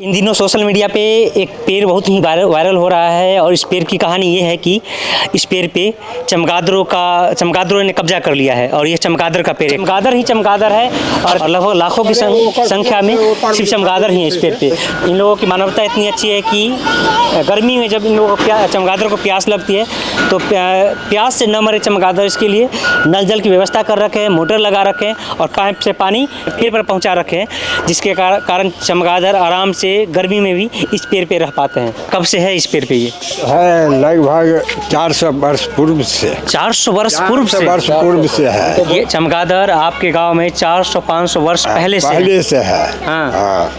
इन दिनों social media पे एक पेड़ बहुत ही वायरल हो रहा है और इस पेड़ की कहानी ये है कि इस पेड़ पे चमगादड़ों ने कब्जा कर लिया है और ये चमगादड़ का पेड़ है। चमगादड़ ही चमगादड़ है और लगभग लाखों की संख्या में सिर्फ चमगादड़ ही है इस पेड़ पे। इन लोगों की मानवता इतनी अच्छी है कि गर्मी में जब इन लोगों को चमगादड़ को प्यास लगती है तो प्यास से न मरे चमगादड़, इसके लिए नल जल की व्यवस्था कर रखे हैं, मोटर लगा रखे हैं और पाइप से पानी पेड़ पर पहुँचा रखे हैं, जिसके कारण चमगादड़ आराम से गर्मी में भी इस पेड़ पे रह पाते हैं। कब से है इस पेड़ पे? ये है लगभग 400 वर्ष पूर्व से। 400 वर्ष पूर्व से है। ये चमगादड़ आपके गांव में 400-500 वर्ष पहले से है। हाँ।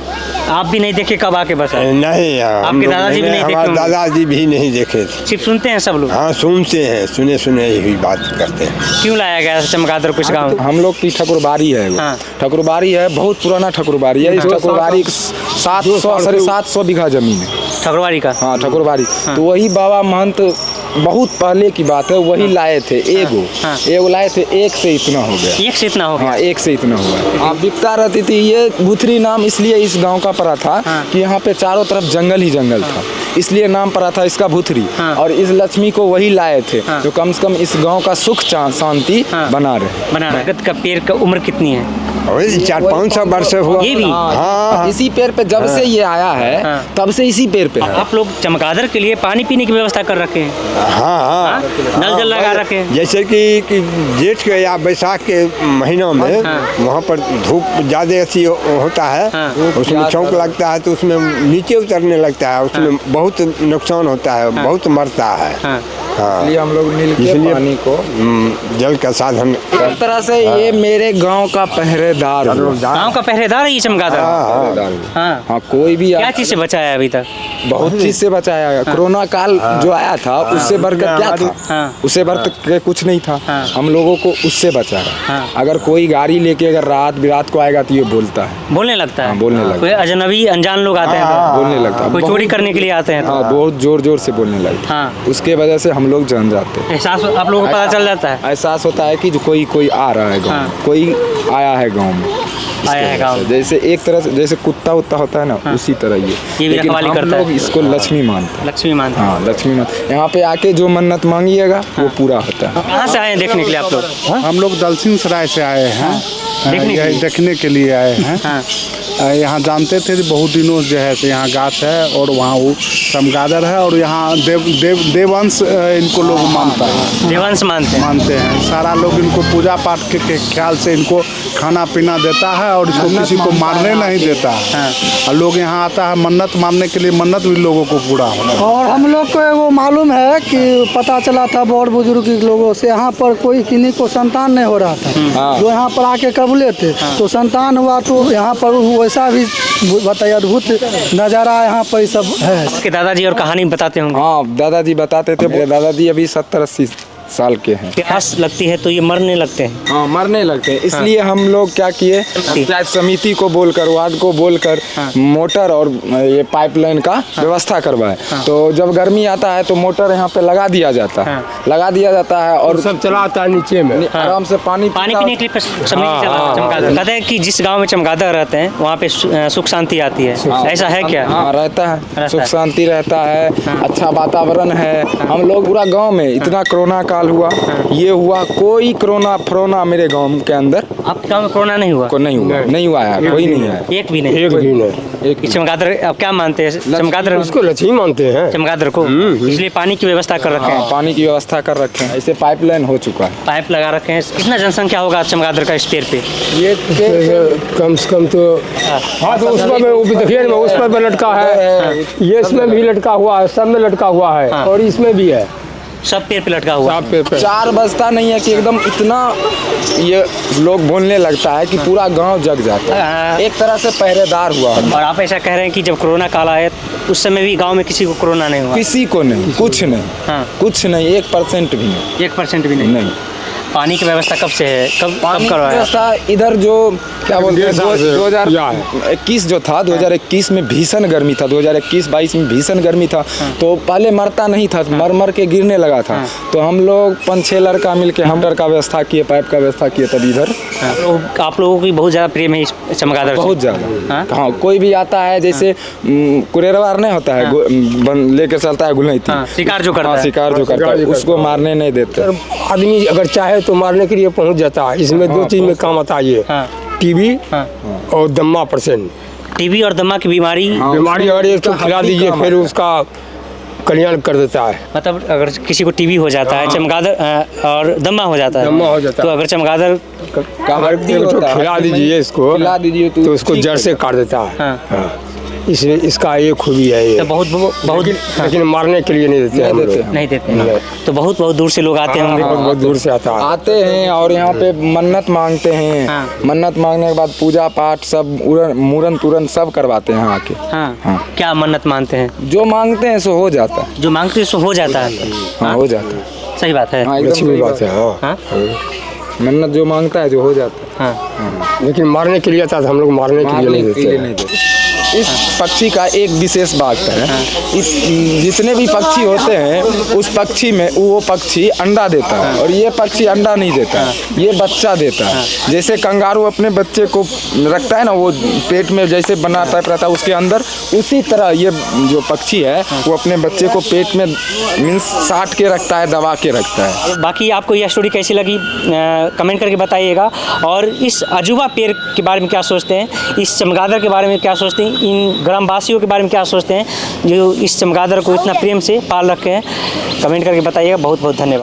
आप भी नहीं देखे कब आके बसा? नहीं, आपके दादाजी भी नहीं देखे? हमारे दादाजी भी नहीं देखे थे। सिर्फ सुनते हैं सब लोग? हाँ, सुनते हैं, सुने ही बात करते हैं। क्यों लाया गया चमगादड़ को इस गाँव? हम लोग की ठकुरबाड़ी है वो। हाँ। ठकुरबाड़ी है, बहुत पुराना ठकुरबाड़ी है। इस ठकुरबाड़ी 700-750 बीघा जमीन है ठकुरबाड़ी का। हाँ, ठकुरबाड़ी। हाँ। तो वही बाबा महंत बहुत पहले की बात है, वही लाए थे एगो लाए थे, एक से इतना हो गया। एक से इतना हो गया? हाँ, एक से इतना हुआ। आप बिकता रहती थी। ये भूथरी नाम इसलिए इस गांव का पड़ा था कि यहाँ पे चारों तरफ जंगल ही जंगल था, इसलिए नाम पड़ा था इसका भूथरी। और इस लक्ष्मी को वही लाए थे जो कम से कम इस गांव का सुख शांति बना रहे। का पेड़ का उम्र कितनी है? 400-500 वर्ष हुआ। ये भी? हाँ। इसी पेड़ पे जब से ये आया है तब से इसी पेड़ पे है। आप लोग चमगादड़ के लिए पानी पीने की व्यवस्था कर रखे हैं? हाँ, नल जल लगा रखे हैं। जैसे कि जेठ के या बैसाख के महीनों में वहाँ पर धूप ज़्यादा ऐसी होता है, उसमें चौंक लगता है तो उसमें नीचे उतरने लगता है, उसमें बहुत नुकसान होता है, बहुत मरता है। हाँ, इसलिए हम लोग मिल के पानी को जल का साधन। एक तरह से ये मेरे गांव का पहरेदार हुआ। गाँव का पहरेदार है ये चमगादड़? हाँ, कोई भी क्या चीज से बचाया अभी तक? बहुत चीज से बचाया है। कोरोना काल जो आया था उससे बढ़कर क्या था? उससे बढ़ के कुछ नहीं था। हम लोगों को उससे बचाया। अगर कोई गाड़ी लेके अगर रात बिरात को आएगा तो ये बोलता है, बोलने लगता है। बोलने लगता है। कोई अजनबी अनजान लोग आते हैं तो बोलने लगता है। कोई चोरी करने के लिए आते हैं तो बहुत जोर जोर से बोलने लगता है। उसके वजह से हम लोग जान जाते हैं। एहसास आप लोगों को पता चल जाता है? एहसास होता है कि जो कोई आ रहा है गाँव में, कोई आया है गाँव में, आया है गाँव। जैसे एक तरह से जैसे कुत्ता होता है ना, उसी तरह ये भी लेकिन रखवाली हम करता है। लोग इसको लक्ष्मी मानते हैं। लक्ष्मी मानते हैं। हाँ, लक्ष्मी मानते। यहाँ पे आके जो मन्नत मांगिएगा वो पूरा होता है। कहाँ से आए हैं देखने के लिए आप लोग? हम लोग दलसिंह सराय से आए हैं। देखने के लिए आए हैं। यहाँ जानते थे बहुत दिनों जो है से यहाँ गाछ है और वहाँ वो चमगादड़ है और यहाँ देववंश इनको लोग मानता है। देववंश मानते हैं। सारा लोग इनको पूजा पाठ के ख्याल से इनको खाना पीना देता है और इसको किसी को मारने नहीं देता है। और लोग यहाँ आता है मन्नत मानने के लिए, मन्नत भी लोगों को पूरा होता है। और हम लोग को वो मालूम है कि पता चला था बड़ बुजुर्ग लोगों से, यहाँ पर कोई किन्हीं को संतान नहीं हो रहा था, जो यहाँ पर आके कबूले थे तो संतान हुआ। तो यहाँ पर वैसा भी बताइए अद्भुत नज़ारा यहाँ पर सब है। आपके दादाजी और कहानी बताते होंगे? हाँ, दादाजी बताते थे। मेरे दादाजी अभी 70-80 साल के हैं। प्यास लगती है तो ये मरने लगते हैं? हाँ, मरने लगते हैं। इसलिए हम लोग क्या किए, पंचायत समिति को बोलकर, वार्ड को बोलकर मोटर और ये पाइपलाइन का व्यवस्था करवाए। तो जब गर्मी आता है तो मोटर यहाँ पे लगा दिया जाता है और सब चलाता है नीचे में, आराम से पानी पीने के लिए चमगादड़। कहते हैं कि जिस गाँव में चमगादड़ रहते हैं वहाँ पे सुख शांति आती है, ऐसा है क्या? हाँ, रहता है, सुख शांति रहता है, अच्छा वातावरण है। हम लोग पूरा गाँव में इतना कोरोना काल हुआ, ये हुआ, कोई कोरोना मेरे गांव के अंदर। आपके गांव में कोरोना नहीं हुआ? नहीं हुआ है, कोई नहीं है, एक भी नहीं। चमगादड़ आप क्या मानते हैं? चमगादड़ उसको लक्ष्मी मानते हैं, चमगादड़ को, इसलिए पानी की व्यवस्था कर रखे हैं। पानी की व्यवस्था कर रखे हैं। ऐसे पाइपलाइन हो चुका है, पाइप लगा रखे हैं। कितना जनसंख्या होगा चमगादड़ का इस पेड़ पे? ये कम से कम तो हाँ, तो उसमें देखिए उस पर भी लटका है, ये इसमें भी लटका हुआ है, सब में लटका हुआ है और इसमें भी है, सब पेड़ पे लटका हुआ। सब पेड़ पे। 4 बजता नहीं है कि एकदम इतना ये लोग बोलने लगता है कि पूरा गांव जग जाता है। एक तरह से पहरेदार हुआ। और आप ऐसा कह रहे हैं कि जब कोरोना काल आया उस समय भी गांव में किसी को कोरोना नहीं हुआ? किसी को नहीं, कुछ नहीं, कुछ नहीं, 1% भी नहीं। 1% भी नहीं। पानी की व्यवस्था कब से है, कब पानी करवाया? की व्यवस्था इधर जो क्या बोलते हैं 2021 जो था 2021 में भीषण गर्मी था, 2021-22 में भीषण गर्मी था। तो पहले मरता नहीं था, मर मर के गिरने लगा था। तो हम लोग 5-6 लड़का मिल के हमटर का व्यवस्था किए, पाइप का व्यवस्था किए तब इधर। आप लोगों की बहुत ज़्यादा प्रेम है इस चमगादड़ से? बहुत ज़्यादा। हाँ, कोई भी आता है जैसे कुरेरवार नहीं होता है, लेके चलता है गुलैती, शिकार जो करता है, शिकार जो करता है उसको मारने नहीं देते। आदमी अगर चाहे तो मारने के लिए पहुंच जाता है। इसमें 2 चीज में काम आता है ये, टीबी और दम्मा परसेंट। टीबी और दमा की बीमारी अगर एक तो खिला दीजिए फिर उसका कल्याण कर देता है। मतलब अगर किसी को टीबी हो जाता है, चमगादड़ और दमा हो जाता है, तो अगर चमगादड़ खिला दीजिए इसको, खिला दीजिए तो उसको जड़ से काट देता है। इसमें इसका ये खूबी है ये। तो बहुत लेकिन मारने के लिए नहीं देते हैं हम लोग। नहीं देते। तो बहुत दूर से लोग आते होंगे। बहुत दूर से आता है। आते हैं और यहाँ पे मन्नत मांगते हैं। मन्नत मांगने के बाद पूजा पाठ सब मूरन तुरन सब करवाते हैं आके। क्या मन्नत मानते हैं? जो मांगते हैं सो हो जाता है। जो मांगते हैं सो हो जाता है। हो जाता है। सही बात है। अच्छी बात है। मन्नत जो मांगता है जो हो जाता है। लेकिन मारने के लिए आता है, हम लोग मारने के लिए नहीं देते। इस पक्षी का एक विशेष बात है, इस जितने भी पक्षी होते हैं उस पक्षी में वो पक्षी अंडा देता है और ये पक्षी अंडा नहीं देता है, ये बच्चा देता है। जैसे कंगारू अपने बच्चे को रखता है ना, वो पेट में जैसे बना टाइप रहता है उसके अंदर, उसी तरह ये जो पक्षी है वो अपने बच्चे को पेट में मीन्स साट के रखता है, दबा के रखता है। बाकी आपको यह स्टोरी कैसी लगी कमेंट करके बताइएगा। और इस अजूबा पेड़ के बारे में क्या सोचते हैं, इस चमगादड़ के बारे में क्या सोचते हैं, इन ग्रामवासियों के बारे में क्या सोचते हैं जो इस चमगादड़ को इतना प्रेम से पाल रखे हैं, कमेंट करके बताइएगा। बहुत बहुत धन्यवाद।